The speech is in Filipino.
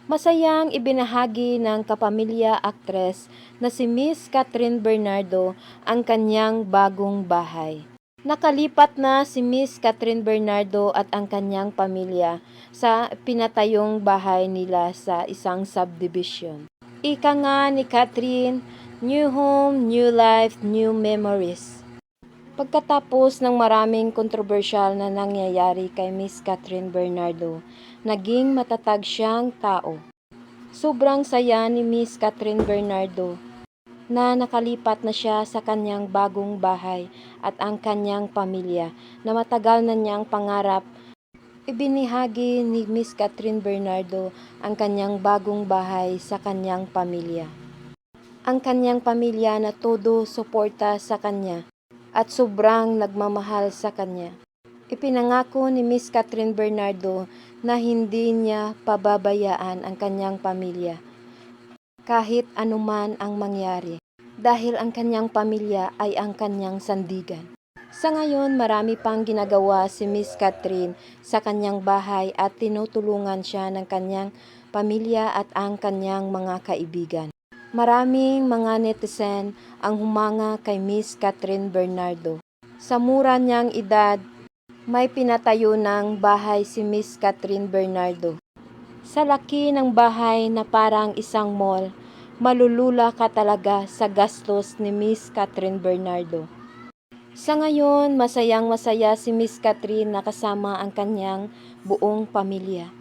Masayang ibinahagi ng kapamilya aktres na si Miss Catherine Bernardo ang kanyang bagong bahay. Nakalipat na si Miss Catherine Bernardo at ang kanyang pamilya sa pinatayong bahay nila sa isang subdivision. Ika nga ni Catherine, new home, new life, new memories. Pagkatapos ng maraming kontrobersyal na nangyayari kay Miss Catherine Bernardo, naging matatag siyang tao. Sobrang saya ni Miss Catherine Bernardo na nakalipat na siya sa kanyang bagong bahay at ang kanyang pamilya na matagal na niyang pangarap. Ibinahagi ni Miss Catherine Bernardo ang kanyang bagong bahay sa kanyang pamilya. Ang kanyang pamilya na todo suporta sa kanya at sobrang nagmamahal sa kanya. Ipinangako ni Miss Catherine Bernardo na hindi niya pababayaan ang kanyang pamilya kahit anuman ang mangyari dahil ang kanyang pamilya ay ang kanyang sandigan. Sa ngayon, marami pang ginagawa si Miss Catherine sa kanyang bahay at tinutulungan siya ng kanyang pamilya at ang kanyang mga kaibigan. Maraming mga netizen ang humanga kay Miss Catherine Bernardo. Sa mura niyang edad, may pinatayo ng bahay si Miss Catherine Bernardo. Sa laki ng bahay na parang isang mall, malulula ka talaga sa gastos ni Miss Catherine Bernardo. Sa ngayon, masayang masaya si Miss Catherine na kasama ang kanyang buong pamilya.